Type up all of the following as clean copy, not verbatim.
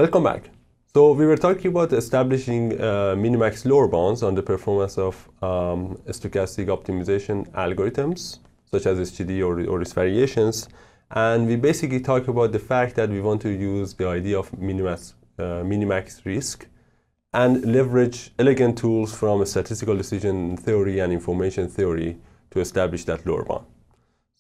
Welcome back. So we were talking about establishing minimax lower bounds on the performance of stochastic optimization algorithms, such as SGD or its variations. And we basically talk about the fact that we want to use the idea of minimax risk and leverage elegant tools from statistical decision theory and information theory to establish that lower bound.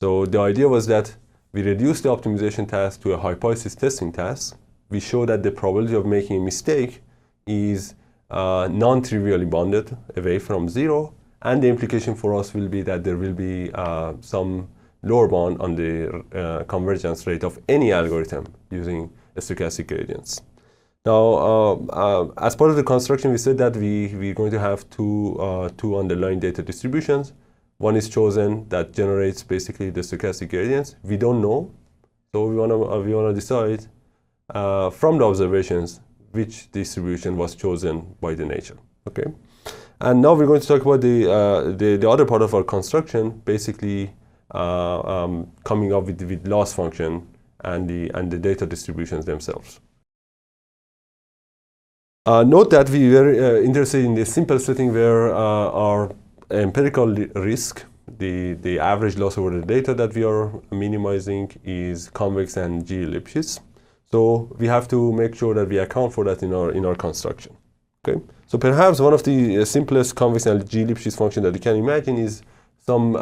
So the idea was that we reduce the optimization task to a hypothesis testing task. We show that the probability of making a mistake is non-trivially bounded away from zero, and the implication for us will be that there will be some lower bound on the convergence rate of any algorithm using stochastic gradients. Now, as part of the construction, we said that we're going to have two underlying data distributions. One is chosen that generates basically the stochastic gradients. We don't know, so we wanna decide from the observations which distribution was chosen by the nature. Okay, and now we're going to talk about the other part of our construction, basically coming up with loss function and the data distributions themselves. Note that we were interested in the simple setting where our empirical risk, the average loss over the data that we are minimizing, is convex and G Lipschitz. So we have to make sure that we account for that in our construction. Okay. So perhaps one of the simplest convex and G Lipschitz function that you can imagine is some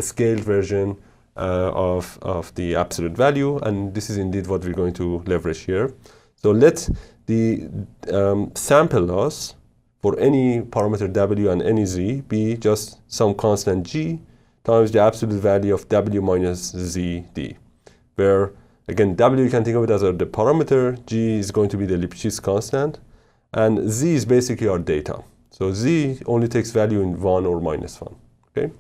scaled version of the absolute value, and this is indeed what we're going to leverage here. So let the sample loss for any parameter w and any z be just some constant g times the absolute value of w minus z d, where again w you can think of it as the parameter, g is going to be the Lipschitz constant, and z is basically our data. So z only takes value in 1 or minus 1. Okay,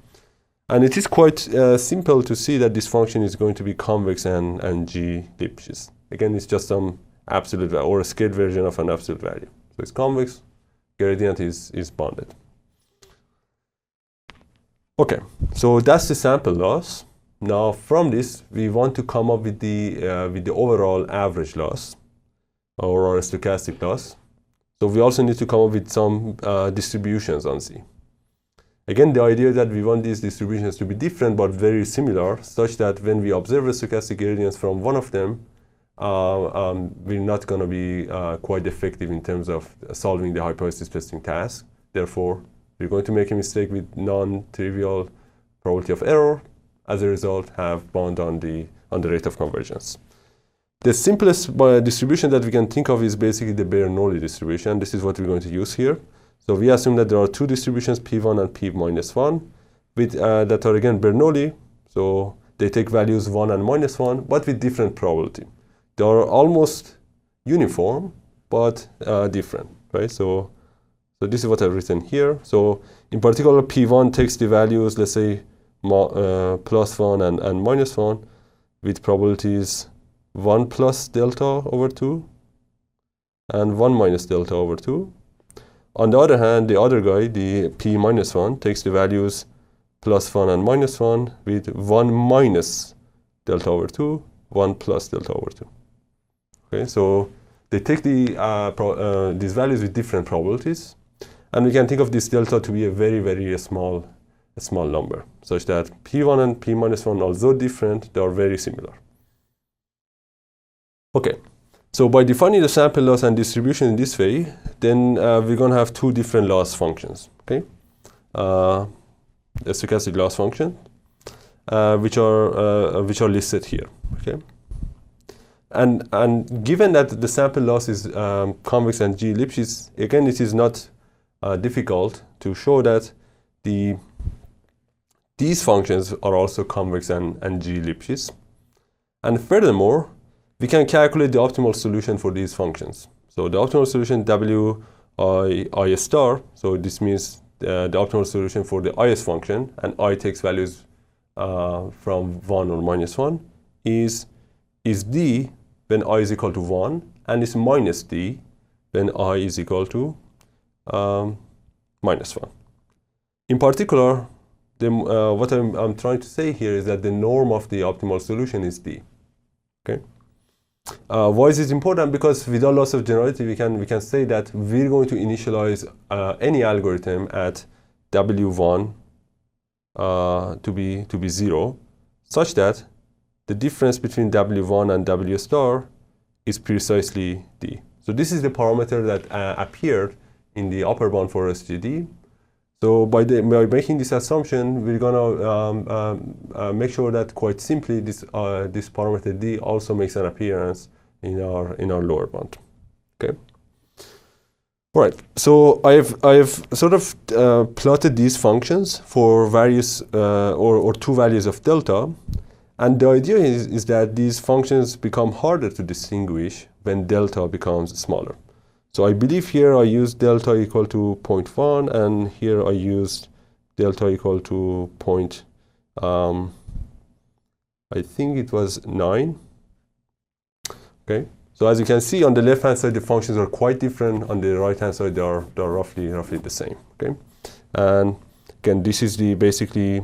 and it is quite simple to see that this function is going to be convex and G Lipschitz. Again, it's just some absolute value or a scaled version of an absolute value. So it's convex, gradient is bounded. Okay, so that's the sample loss. Now from this, we want to come up with the overall average loss or our stochastic loss. So we also need to come up with some distributions on Z. Again, the idea that we want these distributions to be different but very similar, such that when we observe the stochastic gradients from one of them, we're not going to be quite effective in terms of solving the hypothesis testing task. Therefore, we're going to make a mistake with non-trivial probability of error. As a result, have bound on the rate of convergence. The simplest distribution that we can think of is basically the Bernoulli distribution. This is what we're going to use here. So we assume that there are two distributions, P1 and P minus 1, with, that are again Bernoulli. So they take values 1 and minus 1, but with different probability. They are almost uniform, but different, right? So this is what I've written here. So in particular, P1 takes the values, let's say, plus 1 and minus 1, with probabilities 1 plus delta over 2 and 1 minus delta over 2. On the other hand, the other guy, the P minus 1, takes the values plus 1 and minus 1 with 1 minus delta over 2, 1 plus delta over 2. Okay, so they take these values with different probabilities, and we can think of this delta to be a very, very small number, such that P1 and P minus 1, although different, they are very similar. Okay, so by defining the sample loss and distribution in this way, then we're going to have two different loss functions. Okay, a stochastic loss function, which are listed here. Okay. And given that the sample loss is convex and G Lipschitz, again, it is not difficult to show that these functions are also convex and G Lipschitz. And furthermore, we can calculate the optimal solution for these functions. So the optimal solution I star, so this means the optimal solution for the is function, and I takes values from 1 or minus 1, is d when I is equal to 1, and is minus d when I is equal to minus 1. In particular, what I'm trying to say here is that the norm of the optimal solution is d. Okay, Why is it important? Because without loss of generality, we can say that we're going to initialize any algorithm at W1 to be 0, such that the difference between W1 and W star is precisely D. So this is the parameter that appeared in the upper bound for SGD. So by making this assumption, we're gonna make sure that quite simply this this parameter D also makes an appearance in our lower bound. Okay. All right. So I've sort of plotted these functions for various or two values of delta, and the idea is that these functions become harder to distinguish when delta becomes smaller. So I believe here I used delta equal to 0.1, and here I used delta equal to I think it was 9. Okay. So as you can see, on the left-hand side, the functions are quite different. On the right-hand side, they are roughly the same. Okay. And again, this is the basically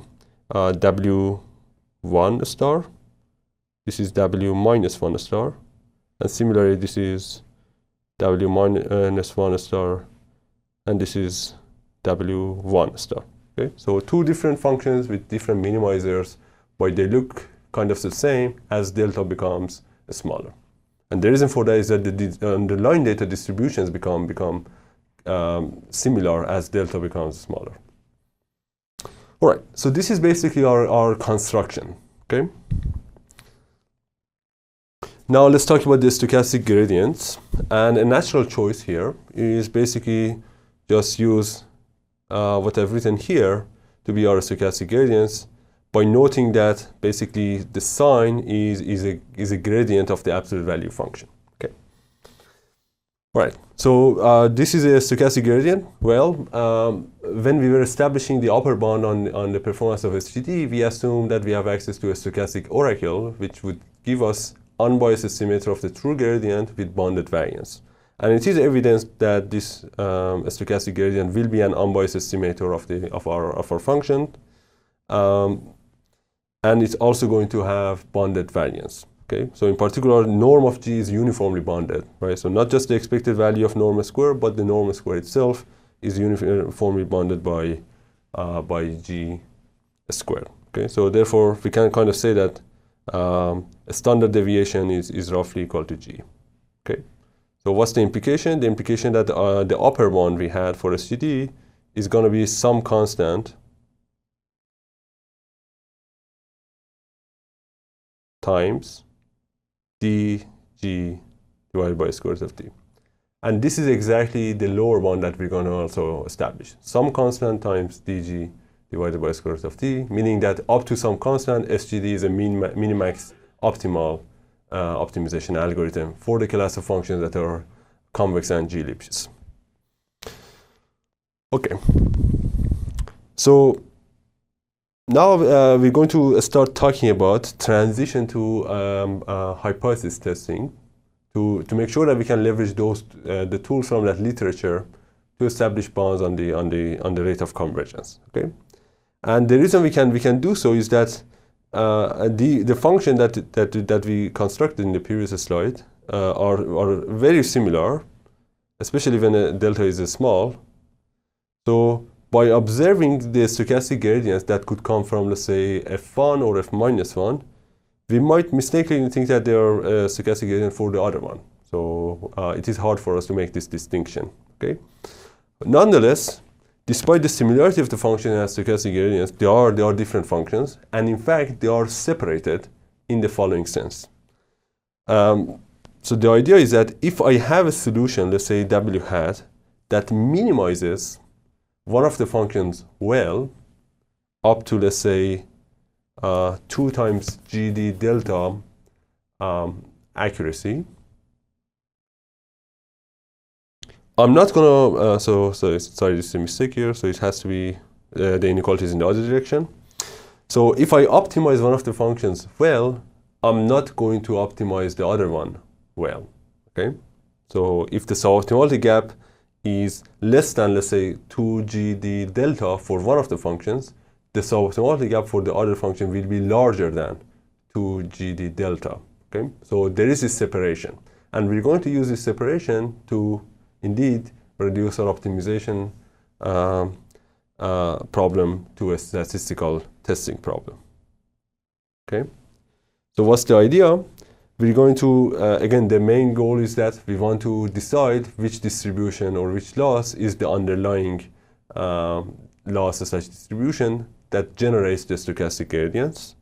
W1 star. This is W minus 1 star, and similarly, this is W minus 1 star, and this is W1 star. Okay, so two different functions with different minimizers, but they look kind of the same as delta becomes smaller. And the reason for that is that the underlying data distributions become similar as delta becomes smaller. All right, so this is basically our construction. Okay. Now let's talk about the stochastic gradients. And a natural choice here is basically just use what I've written here to be our stochastic gradients, by noting that basically the sign is a gradient of the absolute value function. Okay. All right. So this is a stochastic gradient. Well, when we were establishing the upper bound on the performance of SGD, we assumed that we have access to a stochastic oracle, which would give us unbiased estimator of the true gradient with bounded variance. And it is evidence that this stochastic gradient will be an unbiased estimator of our function. And it's also going to have bounded variance. Okay, so in particular, norm of G is uniformly bounded, right? So not just the expected value of norm square, but the norm square itself is uniformly bounded by G squared. Okay, so therefore we can kind of say that a standard deviation is roughly equal to G. Okay, so what's the implication? The implication that the upper bound we had for SGD is going to be some constant times dg divided by square root of d. And this is exactly the lower bound that we're going to also establish. Some constant times dg divided by square root of d, meaning that up to some constant, SGD is a minimax optimal optimization algorithm for the class of functions that are convex and G-Lipschitz. Okay. So now we're going to start talking about transition to hypothesis testing to make sure that we can leverage those the tools from that literature to establish bounds on the rate of convergence. Okay, and the reason we can do so is that the function that we constructed in the previous slide are very similar, especially when delta is small. So by observing the stochastic gradients that could come from, let's say, f1 or f minus 1, we might mistakenly think that they are a stochastic gradient for the other one. So it is hard for us to make this distinction. Okay. Nonetheless, despite the similarity of the function and stochastic gradients, they are different functions, and in fact they are separated in the following sense. So the idea is that if I have a solution, let's say w hat, that minimizes one of the functions well up to, let's say, 2 times GD delta accuracy, I'm not gonna, sorry, this is a mistake here, so it has to be the inequality is in the other direction. So if I optimize one of the functions well, I'm not going to optimize the other one well, okay? So if the suboptimality gap is less than, let's say, 2GD delta for one of the functions, the suboptimality gap for the other function will be larger than 2GD delta. Okay, so there is this separation, and we're going to use this separation to indeed reduce our optimization problem to a statistical testing problem. Okay, so what's the idea? We're going to, again, the main goal is that we want to decide which distribution or which loss is the underlying loss/distribution that generates the stochastic gradients.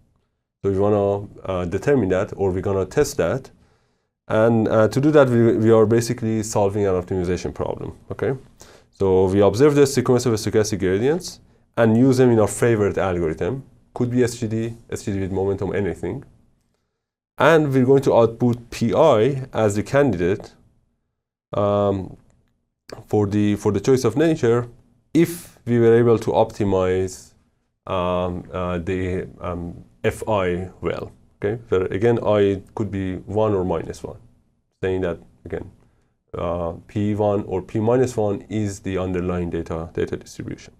So we want to determine that, or we're going to test that. And to do that, we are basically solving an optimization problem. Okay, so we observe the sequence of stochastic gradients and use them in our favorite algorithm. Could be SGD with momentum, anything. And we're going to output PI as the candidate for the choice of nature if we were able to optimize the FI well. Okay, so again, I could be 1 or -1, saying that again, P1 or P-1 is the underlying data distribution.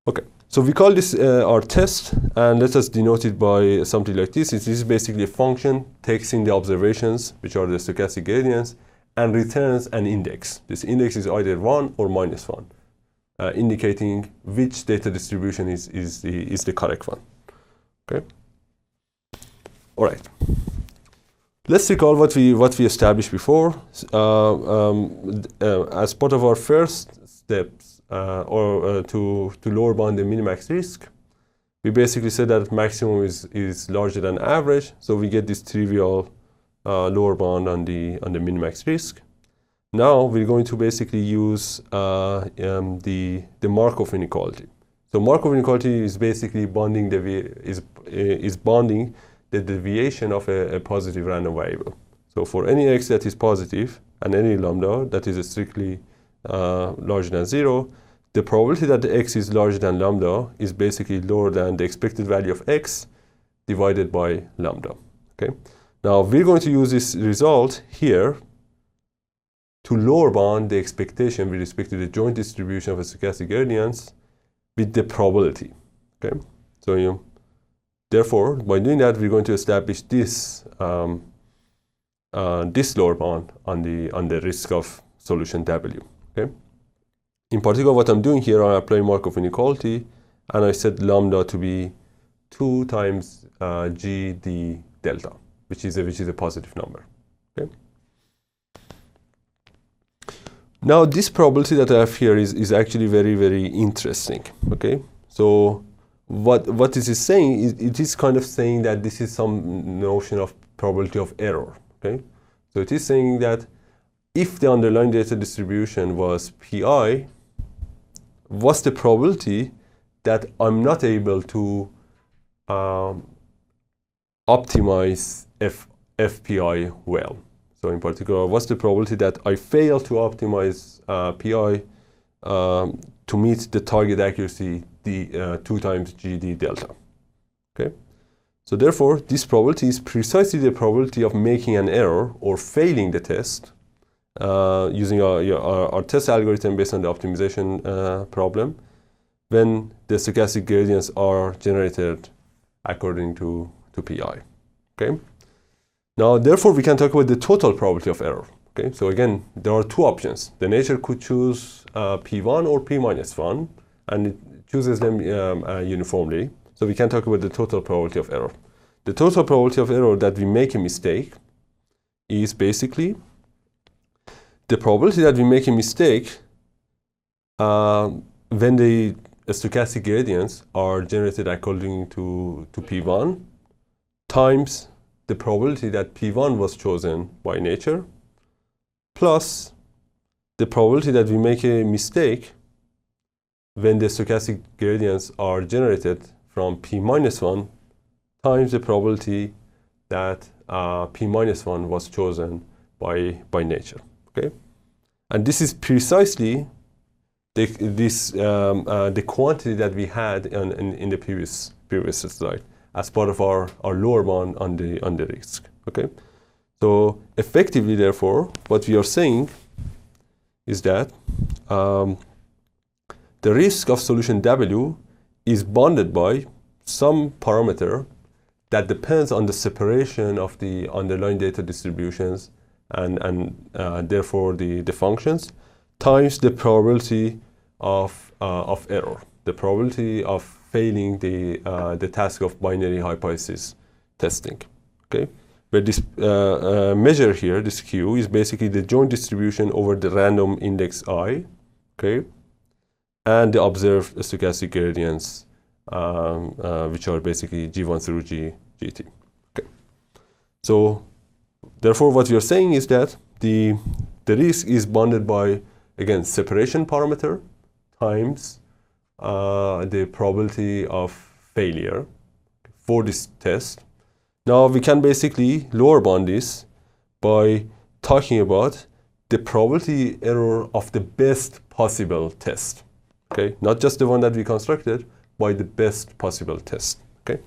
Okay, so we call this our test, and let us denote it by something like this. This is basically a function, takes in the observations, which are the stochastic gradients, and returns an index. This index is either 1 or -1, indicating which data distribution is the correct one. Okay. All right. Let's recall what we established before. As part of our first steps, to lower bound the minimax risk, we basically said that maximum is larger than average, so we get this trivial lower bound on the minimax risk. Now we're going to basically use the Markov inequality. So Markov inequality is basically bonding the deviation of a positive random variable. So for any x that is positive and any lambda that is strictly larger than 0, the probability that the x is larger than lambda is basically lower than the expected value of x divided by lambda. Okay. Now we're going to use this result here to lower bound the expectation with respect to the joint distribution of stochastic gradients with the probability. Okay. So therefore, by doing that, we're going to establish this this lower bound on the risk of solution W. Okay. In particular, what I'm doing here, I'm applying Markov inequality, and I set lambda to be 2 times GD delta, which is a positive number. Okay. Now, this probability that I have here is actually very, very interesting. Okay. So what this is saying, it is kind of saying that this is some notion of probability of error. Okay. So it is saying that if the underlying data distribution was PI, what's the probability that I'm not able to optimize FPI well? So in particular, what's the probability that I fail to optimize PI to meet the target accuracy, the 2 times GD delta? Okay. So therefore, this probability is precisely the probability of making an error or failing the test using our test algorithm based on the optimization problem when the stochastic gradients are generated according to PI. Okay. Now, therefore, we can talk about the total probability of error. Okay. So again, there are 2 options. The nature could choose P1 or P-1, and it chooses them uniformly. So we can talk about the total probability of error. The total probability of error that we make a mistake is basically the probability that we make a mistake when the stochastic gradients are generated according to P1 times the probability that P1 was chosen by nature plus the probability that we make a mistake when the stochastic gradients are generated from P-1 times the probability that P-1 was chosen by nature. Okay, and this is precisely the quantity that we had in the previous slide as part of our lower bound on the risk. Okay, so effectively, therefore, what we are saying is that the risk of solution W is bounded by some parameter that depends on the separation of the underlying data distributions and therefore the functions times the probability of error, the probability of failing the task of binary hypothesis testing. Okay, where this measure here, this Q, is basically the joint distribution over the random index I, okay, and the observed stochastic gradients, which are basically G1 through GT. Okay, so therefore, what we are saying is that the risk is bounded by, again, separation parameter times the probability of failure for this test. Now we can basically lower bound this by talking about the probability error of the best possible test. Okay, not just the one that we constructed, by the best possible test. Okay.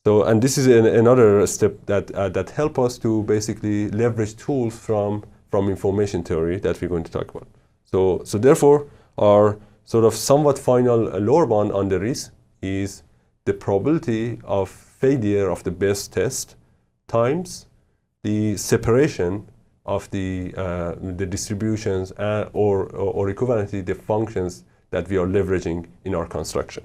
So, and this is another step that help us to basically leverage tools from information theory that we're going to talk about. So therefore, our sort of somewhat final lower bound on the risk is the probability of failure of the best test times the separation of the distributions or equivalently the functions that we are leveraging in our construction.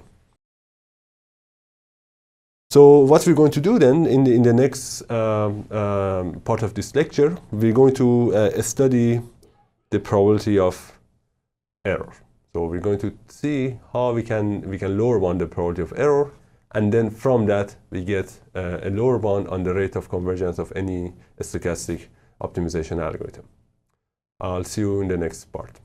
So what we're going to do then in the next part of this lecture, we're going to study the probability of error. So we're going to see how we can lower bound the probability of error, and then from that we get a lower bound on the rate of convergence of any stochastic optimization algorithm. I'll see you in the next part.